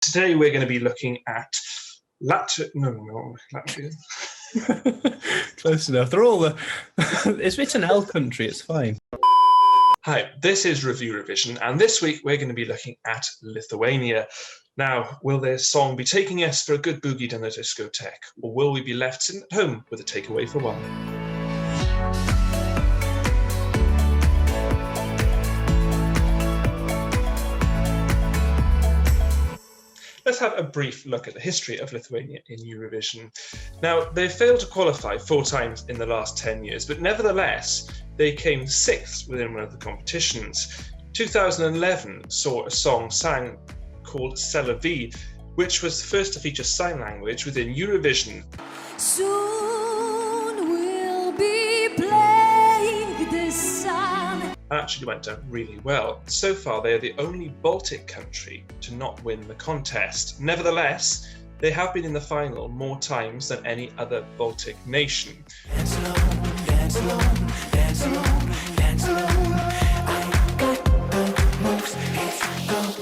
Today we're going to be looking at Latvia. Close enough. They're all it's an L country, it's fine. Hi, this is reveurovision, and this week we're going to be looking at Lithuania. Now, will their song be taking us for a good boogie down the discotheque, or will we be left sitting at home with a takeaway for one? Let's have a brief look at the history of Lithuania in Eurovision. Now, they failed to qualify 4 times in the last 10 years, but nevertheless, they came 6th within one of the competitions. 2011 saw a song sang called Selavi, which was the first to feature sign language within Eurovision. Soon we'll be playing this song. And actually went down really well. So far, they are the only Baltic country to not win the contest. Nevertheless, they have been in the final more times than any other Baltic nation. Dance alone, dance alone, dance alone, dance alone. I got the moves, it's gonna go.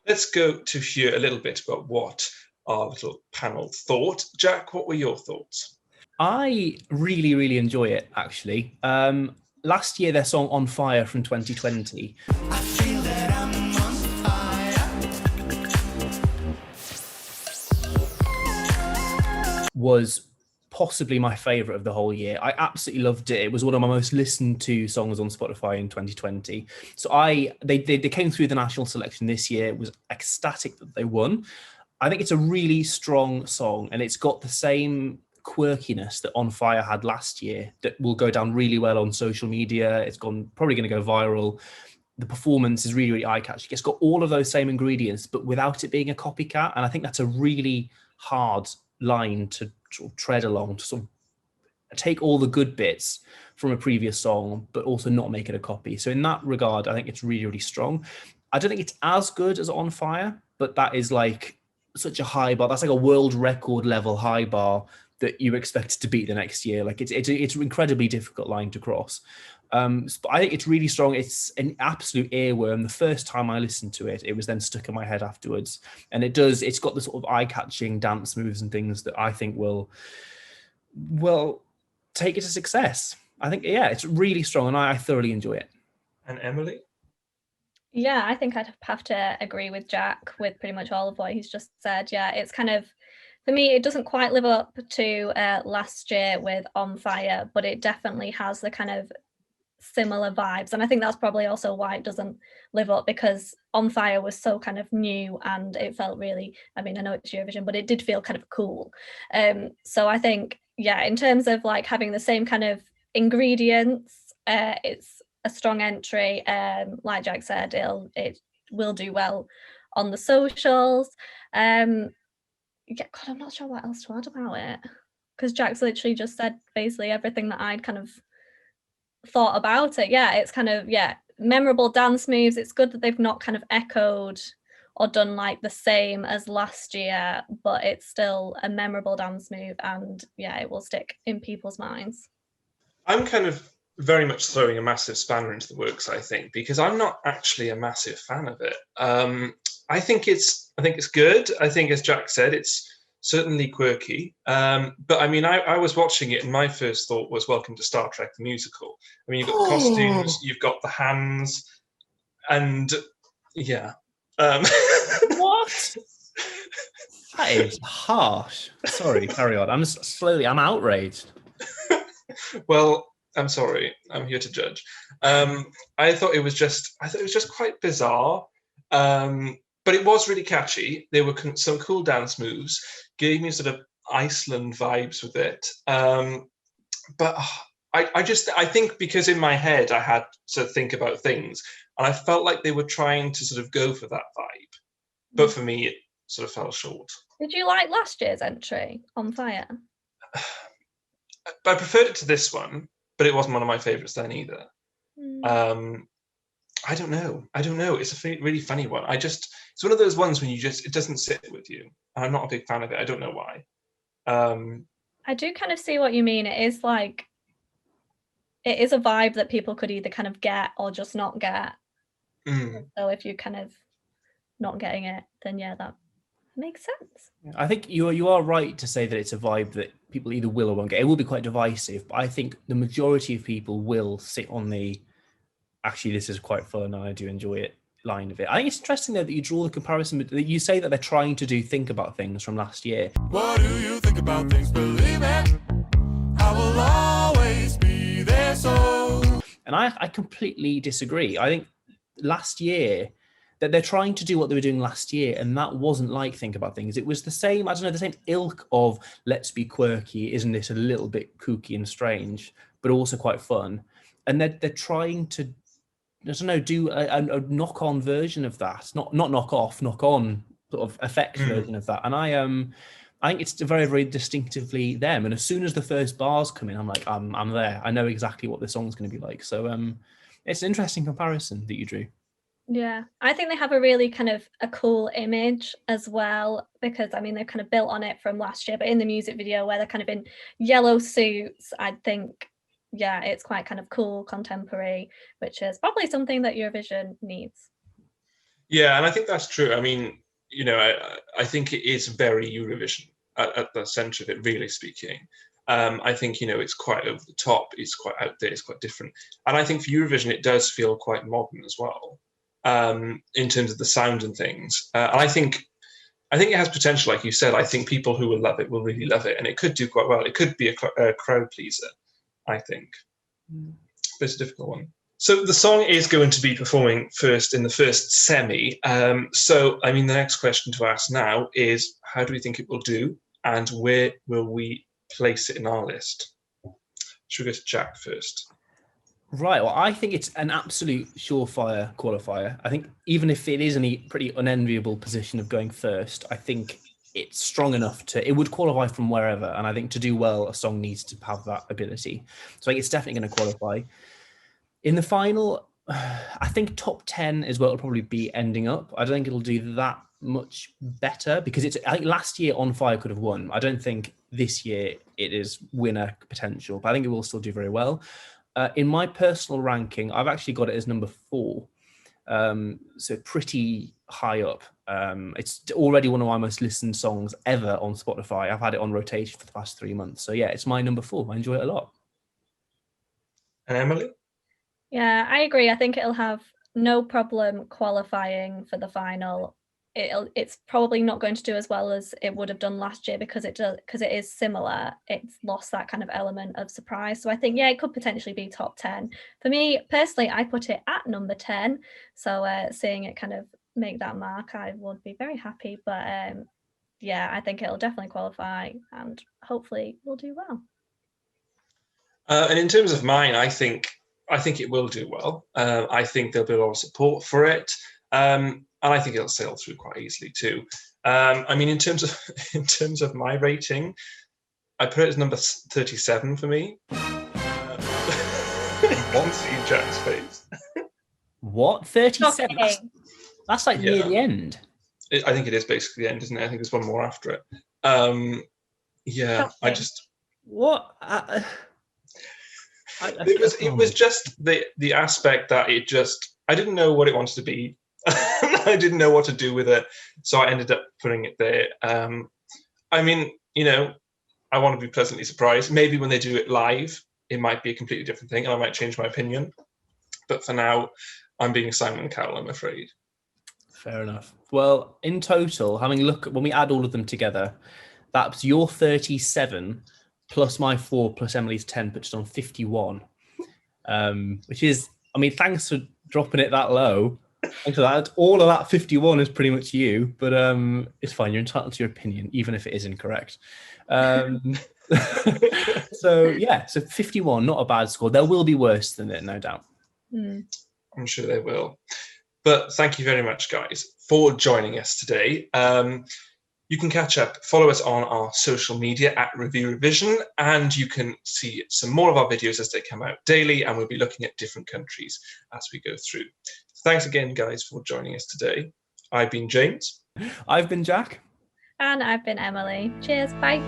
Let's go to hear a little bit about what our little panel thought. Jack, what were your thoughts? I really enjoy it, actually. Last year, their song On Fire from 2020 I feel that I'm on fire. was possibly my favourite of the whole year. I absolutely loved it. It was one of my most listened to songs on Spotify in 2020. So they came through the national selection this year. It was ecstatic that they won. I think it's a really strong song, and it's got the same quirkiness that On Fire had last year that will go down really well on social media. It's probably going to go viral. The performance is really eye-catching. It's got all of those same ingredients, but without it being a copycat. And I think that's a really hard line to sort of tread along, to sort of take all the good bits from a previous song, but also not make it a copy. So in that regard, I think it's really strong. I don't think it's as good as On Fire, but that is like such a high bar. That's like a world record level high bar that you expect to beat the next year. Like it's an incredibly difficult line to cross. But I think it's really strong. It's an absolute earworm. The first time I listened to it, it was then stuck in my head afterwards. And it's got the sort of eye-catching dance moves and things that I think will take it to success. I think, yeah, it's really strong, and I thoroughly enjoy it. And Emily? Yeah, I think I'd have to agree with Jack with pretty much all of what he's just said. Yeah, it's kind of, for me, it doesn't quite live up to last year with On Fire, but it definitely has the kind of similar vibes. And I think that's probably also why it doesn't live up, because On Fire was so kind of new and it felt really, I mean, I know it's Eurovision, but it did feel kind of cool. So I think, yeah, in terms of like having the same kind of ingredients, it's a strong entry. Like Jack said, it will do well on the socials. God, I'm not sure what else to add about it, because Jack's literally just said basically everything that I'd kind of thought about it. Yeah, it's kind of, yeah, memorable dance moves. It's good that they've not kind of echoed or done like the same as last year, but it's still a memorable dance move, and yeah, it will stick in people's minds. I'm kind of very much throwing a massive spanner into the works, I think, because I'm not actually a massive fan of it. I think it's good. I think, as Jack said, it's certainly quirky. But I mean, I was watching it and my first thought was Welcome to Star Trek, the musical. I mean, you've got the costumes, you've got the hands, and yeah. What? That is harsh. Sorry, carry on. I'm outraged. Well, I'm sorry. I'm here to judge. I thought it was just quite bizarre. But it was really catchy. There were some cool dance moves, gave me sort of Iceland vibes with it. But I think because in my head I had to think about things, and I felt like they were trying to sort of go for that vibe. But for me, it sort of fell short. Did you like last year's entry, On Fire? I preferred it to this one, but it wasn't one of my favourites then either. I don't know. It's a really funny one. It's one of those ones when it doesn't sit with you. I'm not a big fan of it. I don't know why. I do kind of see what you mean. It is like, it is a vibe that people could either kind of get or just not get. So if you're kind of not getting it, then yeah, that makes sense. I think you are right to say that it's a vibe that people either will or won't get. It will be quite divisive, but I think the majority of people will sit on the, actually, this is quite fun and I do enjoy it line of it. I think it's interesting though that you draw the comparison, that you say that they're trying to do Think About Things from last year. What do you think about things? Believe it, I will always be there. So, And I completely disagree. I think last year that they're trying to do what they were doing last year, and that wasn't like Think About Things. It was the same, I don't know, the same ilk of let's be quirky, isn't it a little bit kooky and strange, but also quite fun. And they're trying to, I don't know, do a knock-on version of that, not knock off, knock on sort of effect version of that. And I think it's very, very distinctively them. And as soon as the first bars come in, I'm like, I'm there. I know exactly what the song's going to be like. So it's an interesting comparison that you drew. Yeah, I think they have a really kind of a cool image as well, because I mean they've kind of built on it from last year, but in the music video where they're kind of in yellow suits, I think, yeah, it's quite kind of cool, contemporary, which is probably something that Eurovision needs. Yeah, and I think that's true. I mean, you know, I think it is very Eurovision at the centre of it, really speaking. I think, you know, it's quite over the top, it's quite out there, it's quite different. And I think for Eurovision, it does feel quite modern as well, in terms of the sound and things. And I think it has potential, like you said. I think people who will love it will really love it, and it could do quite well. It could be a crowd pleaser, I think. But it's a difficult one. So the song is going to be performing first in the first semi. So, I mean, the next question to ask now is, how do we think it will do? And where will we place it in our list? Should we go to Jack first? Right. Well, I think it's an absolute surefire qualifier. I think even if it is in a pretty unenviable position of going first, I think it's strong enough it would qualify from wherever. And I think to do well, a song needs to have that ability. So I think it's definitely going to qualify. In the final, I think top 10 is where it'll probably be ending up. I don't think it'll do that much better because I think last year On Fire could have won. I don't think this year it is winner potential, but I think it will still do very well. In my personal ranking, I've actually got it as number 4. So pretty high up. It's already one of my most listened songs ever on Spotify. I've had it on rotation for the past 3 months. So yeah, it's my number 4. I enjoy it a lot. And Emily? Yeah, I agree. I think it'll have no problem qualifying for the final. It's probably not going to do as well as it would have done last year because it is similar. It's lost that kind of element of surprise. So I think, yeah, it could potentially be top 10. For me personally, I put it at number 10. So seeing it kind of make that mark, I would be very happy. But yeah, I think it'll definitely qualify and hopefully will do well. And in terms of mine, I think it will do well. I think there'll be a lot of support for it. And I think it'll sail through quite easily too. I mean, in terms of my rating, I put it as number 37 for me. You can't see Jack's face. What? 37? That's like near the end. I think it is basically the end, isn't it? I think there's one more after it. Yeah, I just... What? It was just the aspect that it just... I didn't know what it wanted to be. I didn't know what to do with it, so I ended up putting it there. I mean, you know, I want to be pleasantly surprised. Maybe when they do it live, it might be a completely different thing, and I might change my opinion. But for now, I'm being Simon Cowell, I'm afraid. Fair enough. Well, in total, having a look, when we add all of them together, that's your 37 plus my 4 plus Emily's 10, puts it on 51. Which is, I mean, thanks for dropping it that low. Thanks for that. All of that 51 is pretty much you, but it's fine. You're entitled to your opinion, even if it is incorrect. So 51, not a bad score. There will be worse than it, no doubt. I'm sure they will. But thank you very much, guys, for joining us today. You can catch up, follow us on our social media at reveurovision, and you can see some more of our videos as they come out daily, and we'll be looking at different countries as we go through. Thanks again, guys, for joining us today. I've been James. I've been Jack. And I've been Emily. Cheers. Bye.